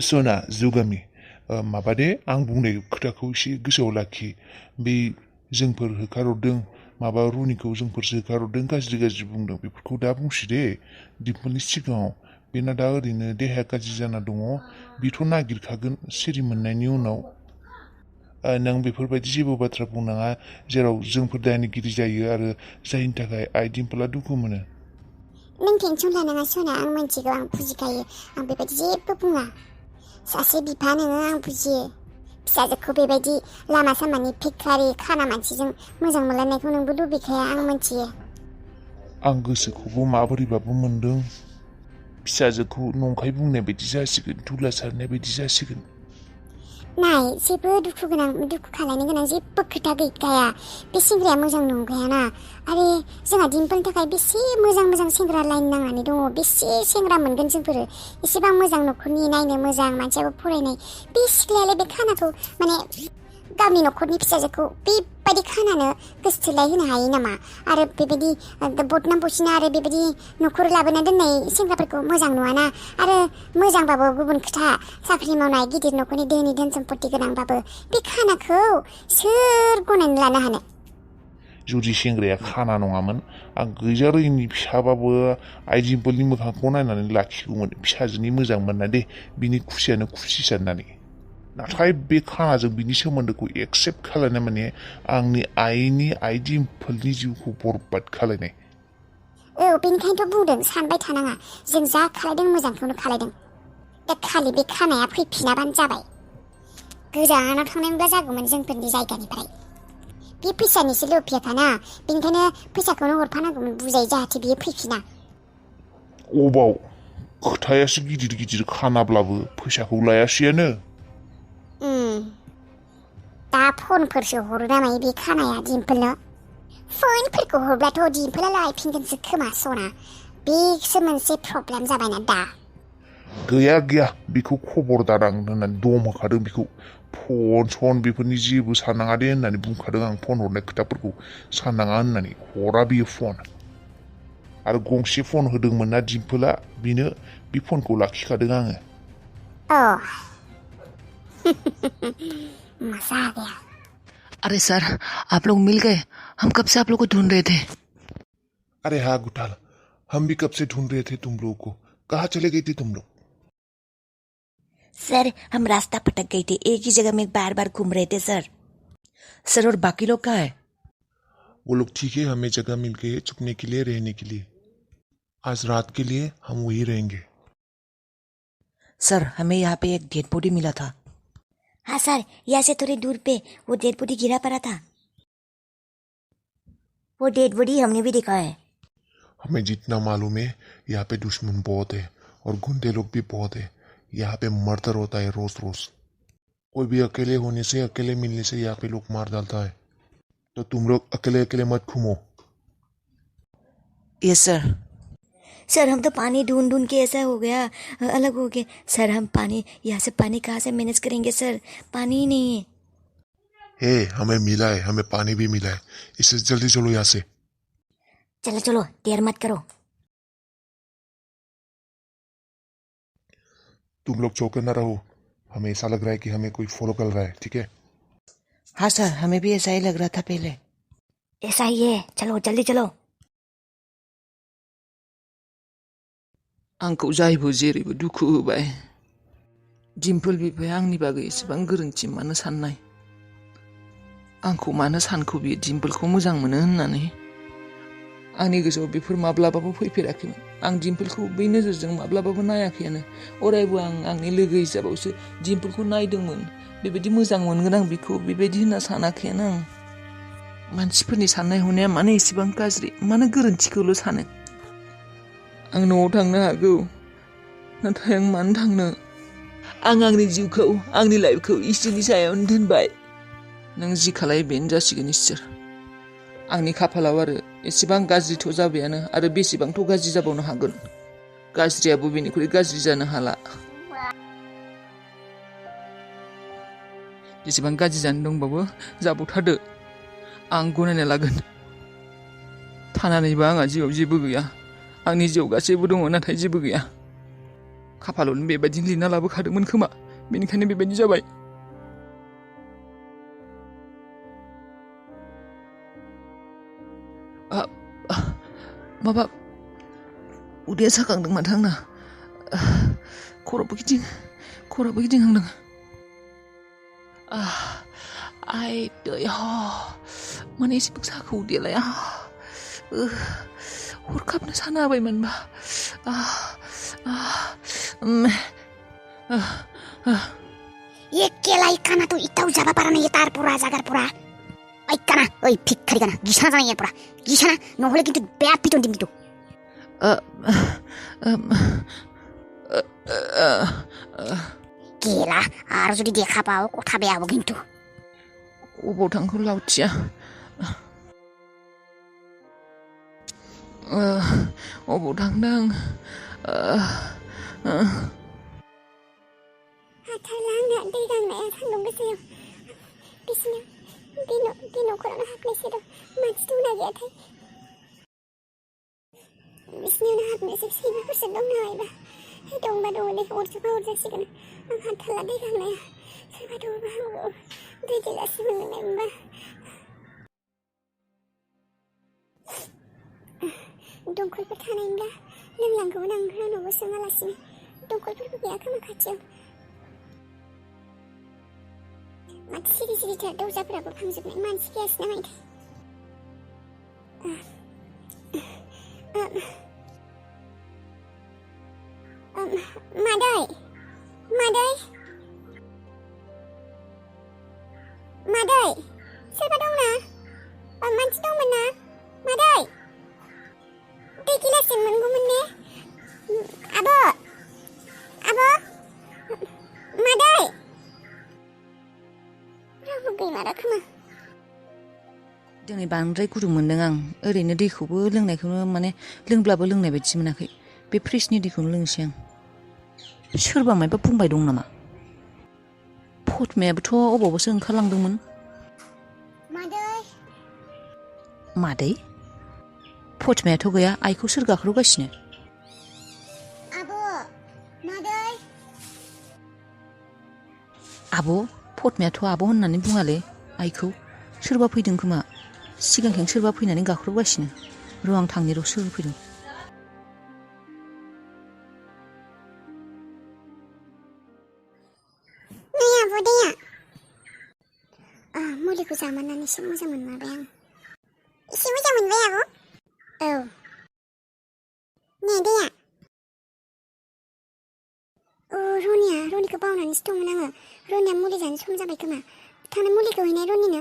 सना जुगामि माबादे आं बुंनाय खोथाखौ एसे गोसोआव लाखि बे जोंफोर होखारहरदों माबा रुनिखौ जोंफोरसो होखारहरदों गाज्रि गाज्रि बुंदों बेफोरखौ दा बुंसै दे दिम्पोलनि सिगाङाव बेना दा ओरैनो देहाया गाज्रि जाना दङ बेथ' नागिरखागोन सिरि मोननायनि उनाव नों बेफोरबायदि जेबो बाथ्रा बुंनाङा जेराव जोंफोर दायनिगिरि जायो आरो जायनि थाखाय आइ दिम्पोला दुखु मोनो नों टेनसन लानाङा सना आं मिन्थिगौ आं बुजिखायो आं बेबायदि जेबो बुङा सासे बिफा नोङो आं बुजियो फिसाजोखौ बेबायदि लामा सामानि भिखारि खाना मानसिजों मोजां मोनलायनायखौ नोंबो लुबैखाया आं मिन्थियो आं गोसोखौबो माबोरैबाबो मोनदों फिसाजोखौ नंखाय बुंनाय बायदि जासिगोन धुला सारनाय बायदि जासिगोन नाय जेबो दुखु खालायनो गोनां जेबो खोथा गैखाया बे सेंग्राया मोजां नंखायाना आरो जोंहा दिम्पोलनि थाखाय बेसे मोजां मोजां सेंग्रा लाइन नांनानै दङ बेसे सेंग्रा मोनगोन जोंफोरो एसेबां मोजां न'खरनि नायनो मोजां मानसियाबो फरायनाय बे सिख्लायालाय बे खानाखौ माने गावनि न'खरनि फिसाजोखौ बेबायदि खानानो गोसो थोलाय होनो हायो नामा आरो बेबायदि बदनाम बसिना आरो बेबायदि न'खर लाबोना दोननाय सेंग्राफोरखौ मोजां नुवाना आरो मोजांबाबो गुबुन खोथा साख्रि मावनाय गिदिर न'खरनि धोनि धोन सम्पति गोनांबाबो बे खानाखौ सोर गनायनानै लानो हानो जुदि सेंग्राया खाना नङामोन आं गैजारोङिनि फिसाबाबो आइ दिम्पोलनि मोखांखौ नायनानै लाखिगौमोन फिसाजोनि मोजां मोनना दे बिनि खुसियानो खुसि साननानै नाथाय बे खानाजों बिनि सोमोन्दोखौ एक्सेप्ट खालायनाय माने आंनि आइ दिम्पोलनि जिउखौ बरबाद खालायनाय औ बेनिखायनोथ' बुंदों सानबाय थानाङा जों जा खालायदों मोजांखौनो खालायदों दा खालि बे खानाया फैफिनाबानो जाबाय गोजानाव थांनायमोनब्ला जागौमोन जोंफोरनि जायगानिफ्राय बे फैसानिसो लुबैयाखाना बेनिखायनो फैसाखौनो हरफानांगौमोन बुजाय जाहाथे बियो फैफिना अबाव खोथायासो गिदिर गिदिर खानाब्लाबो फैसाखौ लायासैयानो दा फनफोरसो हरो ना मायो बे खानाया दिम्पोलनो फनफोरखौ हरब्लाथ' दिम्पोला लायफिनगोनसो खोमा सना बेसो मोनसे प्रब्लेम जाबायना दा गैया बेखौ खबर दारां होननानै दम होखादों बेखौ फन सन बेफोरनि जेबो साननाङा दे होननानै बुंखादों आं फन हरनाय खोथाफोरखौ साननाङा होननानै हरा बियो फन आरो गंसे फन होदोंमोन ना दिम्पोला बिनो बे फनखौ लाखिखादों आङो मजा आ गया अरे सर आप लोग मिल गए हम कब से आप लोग को ढूंढ रहे थे अरे हाँ गुटाल हम भी कब से ढूंढ रहे थे तुम लोगों को कहाँ चले गए थे तुम लोग सर हम रास्ता भटक गए थे एक ही जगह में बार बार घूम रहे थे सर और बाकी लोग कहाँ है वो लोग ठीक है हमें जगह मिल गई है छुपने के लिए रहने के लिए आज रात के लिए हम वही रहेंगे सर हमें यहाँ पे एक डेड बॉडी मिला था हाँ सर यहाँ से थोड़ी दूर पे वो डेड बॉडी गिरा पड़ा था वो डेड बॉडी हमने भी देखा है हमें जितना मालूम है यहाँ पे दुश्मन बहुत है और गुंडे लोग भी बहुत है यहाँ पे मर्डर होता है रोज रोज कोई भी अकेले होने से अकेले मिलने से यहाँ पे लोग मार डालता है तो तुम लोग अकेले अकेले मत घूमो यस सर हम तो पानी ढूंढ ढूंढ के ऐसा हो गया अलग हो गए सर हम पानी यहाँ से पानी कहाँ से मैनेज करेंगे सर पानी ही नहीं है हमें मिला है हमें पानी भी मिला है इससे जल्दी चलो यहाँ से चलो चलो देर मत करो तुम लोग चौकन ना रहो हमें ऐसा लग रहा है कि हमें कोई फॉलो कर रहा है ठीक है हाँ सर हमें भी ऐसा ही लग रहा था पहले ऐसा ही है चलो जल्दी चलो आंखौ जायबो जेरैबो दुखु होबाय दिम्पोल बिफाया आंनि बागै एसेबां गोरोन्थि मानो साननाय आंखौ मानो सानखौ बियो दिम्पोलखौ मोजां मोनो होननानै आंनि गोसोआव बेफोर माब्लाबाबो फैफेराखैमोन आं दिम्पोलखौ बै नोजोरजों माब्लाबाबो नायाखैयानो अरायबो आं आंनि लोगो हिसाबावसो दिम्पोलखौ नायदोंमोन बेबायदि मोजां मोनगोन आं बिखौ बेबायदि होनना सानाखैयानो आं मानसिफोरनि साननाय हनाया मानो एसेबां गाज्रि मानो गोरोन्थिखौल' सानो आं न'आव थांनो हागौ नाथाय आं मानो थांनो आं आंनि जिउखौ आंनि लाइफखौ इसोरनि सायावनो दोनबाय नों जि खालाय बेनो जासिगोन इसोर आंनि खाफालाव आरो एसेबां गाज्रिथ' जाबायानो आरो बेसेबांथ' गाज्रि जाबावनो हागोन गाज्रियाबो बेनिख्रुइ गाज्रि जानो हाला जेसेबां गाज्रि जानो दंबाबो जाबावथारदो आं गनायना लागोन थानानैबा आंहा जिउआव जेबो गैया आंनि जिउआव गासैबो दङ नाथाय जेबो गैया खाफालावनो बेबायदि लिरना लाबोखादोंमोन खोमा बेनिखायनो बेबायदि जाबाय। माबा उदैया साखांदों माथो आंना खर'बो गिदिंहांदों। आइ दै माने एसेबां साखौ उदैयालाय हरखाबनो साना होबायमोनबा। ये केला इकाना तो इताउ जाबा पारा नहीं तार पुरा जागार पुरा इकाना ओइ भिखारी गाना गिसाना जानाय पुरा गिसाना नहले किन्तु बेया पिटन दिम किन्तु केला आरो जुदि देखा पाओ कथा बेयाबो किन्तु अबाव थांखो लावथिया अबाव थांदों हाथारला दै गांनाया सान्दुं गोसायाव बिसिनाव बे न'खरावनो हाबनोसै र' मानसि दंना गैयाथाय बिसिनियावनो हाबनोसै सैमाफोरसो दं नामायबा दंबा दङ दै अरजोबा अरजासिगोन आं हाथारला दै गांनाया सोरबा दङबा हामगौ दै गिलासि मोनलोंनाय मोनबा दंखलफोर थानायब्ला लोंलांगौमोन आं रावनावबो सोङालासिनो दंखलफोरबो गैया खोमा खाथियाव माथो सिरि सिरिथार दरजाफोराबो फांजोबनाय मानसि गैयासै नामायथाय मादै सोरबा दंना मानसि दंमोन ना मादै दै गिलाससे मोनगौमोन ने आब' मादै रावबो गैमारा खोमा दिनै बांद्राय गुदुं मोनदों आं ओरैनो दैखौबो लोंनायखौनो माने लोंब्लाबो लोंनाय बायदि मोनाखै बे फ्रिजनि दैखौनो लोंसै आं सोरबा मायबा बुंबाय दं नामा फटमायाबोथ' अबावबासो ओंखारलांदोंमोन मादै फटमायाथ' गैया आइखौ सोर गाख्रबगासिनो आब' फटमायाथ' आब' होननानै बुङाले आइखौ सोरबा फैदों खोमा सिगांथिं सोरबा फैनानै गाख्रबगासिनो र' आं थांनि र' सोर फैदों मुलिखौ जामारनानै एसे मोजां मोनमारबाय आं एसे मोजां मोनबाय आब' औ ने दैया रनिखौ बावनानैसो दंमोन आङो रनिया मुलि जानो सम जाबाय खोमा थांनो मुलिखौ हैनाय रनिनो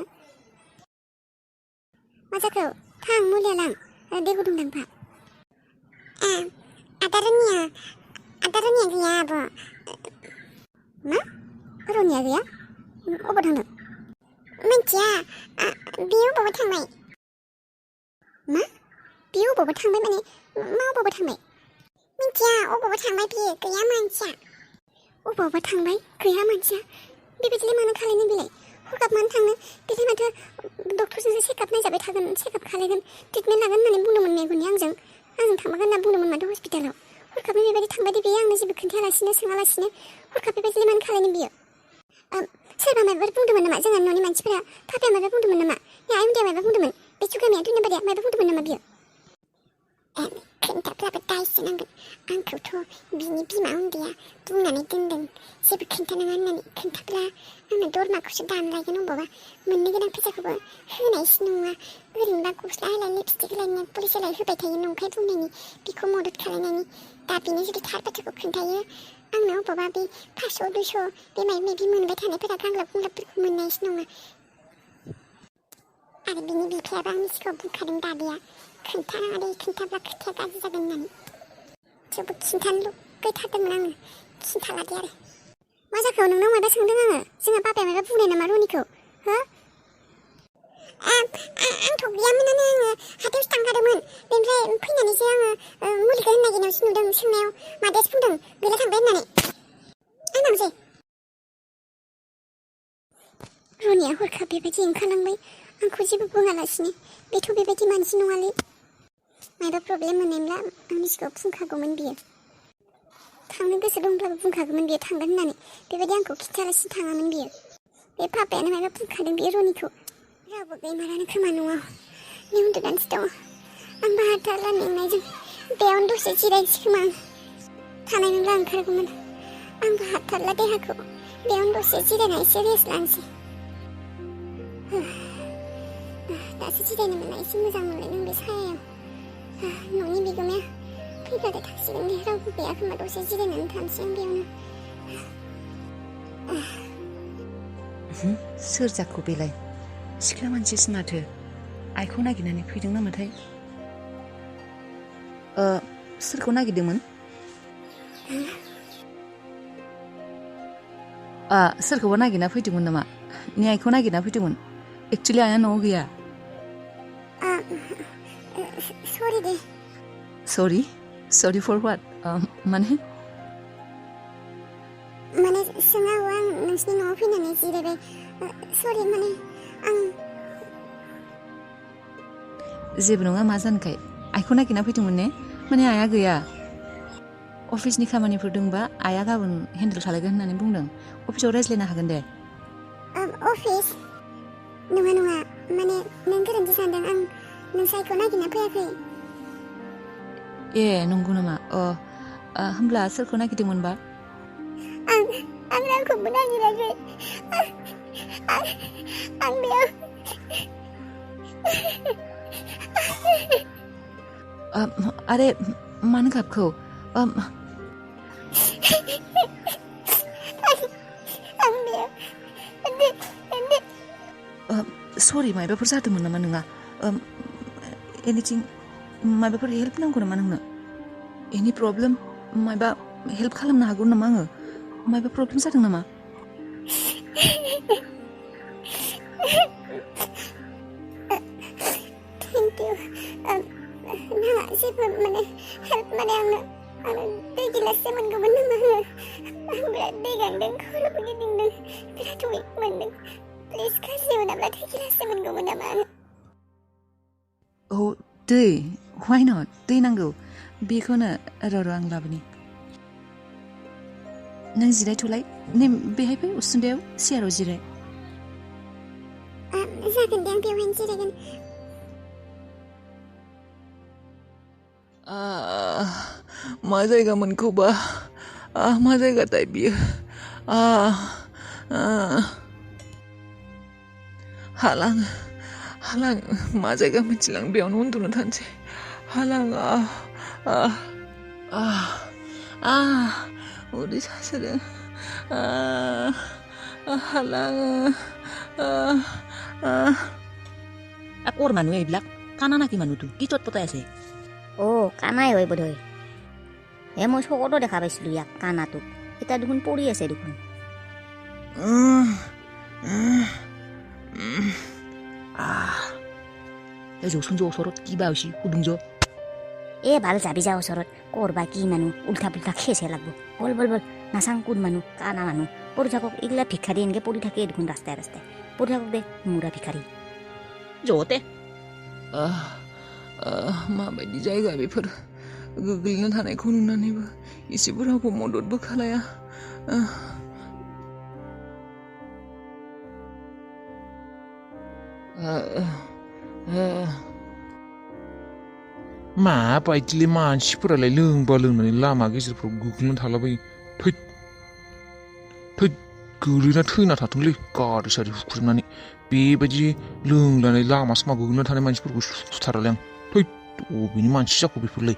मा जाखो थां मुलिया लां दै गुदुं दांफा आदा रनिया गैया आब' मा रनिया गैया अबाव थांदों मिन्थिया बियो अबावबा थांबाय मा बियो अबावबा थांबाय माने मा अबावबा थांबाय मिन्थिया अबावबा थांबाय बियो गैया मानसिया अबावबा थांबाय गैया मानसिया बेबायदिलाय मानो खालायनो बिलाय हरखाब मानो थांनो बिलाय माथो डक्टरजोंसो चेकआप नायजाबाय थागोन चेकआप खालायगोन ट्रिटमेन्ट लागोन होननानै बुंदोंमोन मेगननि आंजों थांबागोन होनना बुंदोंमोन माथो हस्पिटालाव हरखाबै बेबायदि थांबाय बियो आंनो जेबो खोन्थायालासिनो सोङालासिनो हरखाब बेबायदिलाय मानो खालायनो बियो सोरबा माबाफोर बुंदोंमोन नामा जोंहा न'नि मानसिफोरा पापाया माबा बुंदोंमोन नामा आइमोनदिया माबा बुंदोंमोन बे जुगामिया दुनिबारिया माबा बुंदोंमोन नामा बियो खोन्थाब्लाबो दायसो नांगोन आंखौथ' बिनि बिमा उन्दैया बुंनानै दोनदों जेबो खोन्थानाङा होननानै खोन्थाब्ला आंनो दरमाखौसो दानलायगोन अबावबा मोननो गोनां फैसाखौबो होनायसो नङा ओरैनोबा गस्ला होलाय लिपस्टिक होलाय नेल पलिस होलाय होबाय थायो नंखाय बुंनायनि बेखौ मदद खालायनायनि दा बेनो जुदि थार बाथ्राखौ खोन्थायो आंनो अबावबा बे 500 200 बे माबा माबि मोनबाय थानायफोरा गांलाब गुंलाबफोरखौ मोननायसो नङा आरो बिनि बिफायाबो आंनि सिगाङाव बुंखादों दादिया खोन्थानाङा दे खोन्थाब्ला खोथाया गाज्रि जागोन होननानै थेवबो खिन्थानो लुगैथारदोंमोन आङो खिन्थाला दे आरो मा जाखो नोंनाव माबा सोंदों आङो जोंहा पापाया माबा बुंनाय नामा रनिखौ हो आंथ' गैयामोनानो आङो हाथायावसो थांखादोंमोन बेनिफ्राय फैनानैसो आङो मुलिखौ होनो नागिरनायावसो नुदों सोंनायाव मादैयासो बुंदों गैला थांबाय होननानै आंनावसो रनिया हरखाब बेबायदि ओंखारलांबाय आंखौ जेबो बुङालासिनो बेथ' बेबायदि मानसि नङालै मायबा प्रब्लेम मोननायब्ला आंनि सिगाङाव बुंखागौमोन बियो थांनो गोसो दंब्लाबो बुंखागौमोन बियो थांगोन होननानै बेबायदि आंखौ खिन्थालासिनो थाङामोन बियो बे पापायानो माबा बुंखादों बियो रनिखौ रावबो गैमारानो खोमा न'आव नै उन्दुनानैसो दङ आंबो हाथारला मेंनायजों बेयावनो दसे जिरायनोसै खोमा आं थानाय नंला ओंखारगौमोन आंबो हाथारला देहाखौ बेयावनो दसे जिरायना एसे रेस्ट लानोसै दासो जिरायनो मोनना एसे मोजां मोनलायदों बे सायायाव न'नि बिगोमाया फैब्लाथाय थांसिगोन दे रावबो गैया खोमा दसे जिरायनानै थानोसै आं बेयावनो सोर जाखो बेलाय सिख्ला मानसिसो माथो आइखौ नागिरनानै फैदों नामाथाय सोरखौ नागिरदोंमोन सोरखौबा नागिरना फैदोंमोन नामा नि आइखौ नागिरना फैदोंमोन एक्चुअलि आइया न'आव गैया सरि दे सरि फर व्हाट माने सोङाव आं नोंसिनि न'आव फैनानै जिरायबाय सरि माने आं जेबो नङा मा जानखाय आइखौ नागिरना फैदोंमोन ने माने आइया गैया अफिसनि खामानिफोर दंबा आइया गाबोन हेन्डेल खालायगोन होननानै बुंदों अफिसाव रायज्लायनो हागोन दे अफिस नङा माने नों गोरोन्थि सानदों आं नोंसोर आइखौ नागिरना फैयाखै ए नंगौ नामा होमब्ला सोरखौ नागिरदोंमोनबा आं रावखौबो नागिराखै आं बेयाव आरे मानो गाबखौ सरि मायबाफोर जादोंमोन नामा नोंहा एनिथिं मायबाफोर हेल्प नांगौ नामा नोंनो एनि प्रब्लेम मायबा हेल्प खालामनो हागौ नामा आङो मायबा प्रब्लेम जादों नामा थेंक इउ नोंहा जेबो हेल्प आंनो दै गिलाससे मोनगौमोन नामा आं बिराद दै गांदों खर'बो गिदिंदों बिराद उइक मोनदों प्लिज गाज्रि मोनाब्ला दै गिलाससे मोनगौमोन नामा औ दै व्हाइ नट दै नांगौ बेखौनो र' आं लाबोनि नों जिरायथ'लाय नै बेहाय फै उसुन्दायाव सियाराव जिराय जागोन दे आं बेवहायनो जिरायगोन मा जायगामोनखौबा मा जायगाथाय बियो हालां मा जायगा मिथिलां बेयावनो उन्दुनो थानोसै हालां उदै सासोदों हालां ক'ৰ মানুহ এইবিলাক কানা নাকি মানুহটো কি চটপটাই আছে কানাই হয় বোধহয় মই চকতো দেখা পাইছিলোঁ ইয়াক কানাটোক এতিয়া দেখোন পৰি আছে দেখোন যৌচোন যৌ ওচৰত কিবা হৈছে সুধোঁ য ভাল যাবি যা ওচৰত ক'ৰবা কি মানুহ উল্টা পুল্টা খেচে লাগব বল নাচাং কোন মানুহ কানা মানুহ পৰি থাকক এইগিলা ভিক্ষাৰী এনেকৈ পৰি থাকে দেখোন ৰাস্তাই পৰি থাকক দে মুৰা ভিক্ষাৰী য'তে माबायदि जायगा बेफोर गोग्लैना थानायखौ नुनानैबो एसेबो रावबो मददबो खालाया माबायदिलै मानसिफोरालाय लोंबा लोंनानै लामा गेजेरफ्राव गोग्लैना थालाबायो थै गोलैना थैना थाथोंलै गारि सारि हुख्रेमनानै बेबायदि लोंनानै लामा सामा गोग्लैना थानाय मानसिफोरखौ सुखुथारालै आं थै बबेनि मानसि जाखो बेफोरलाय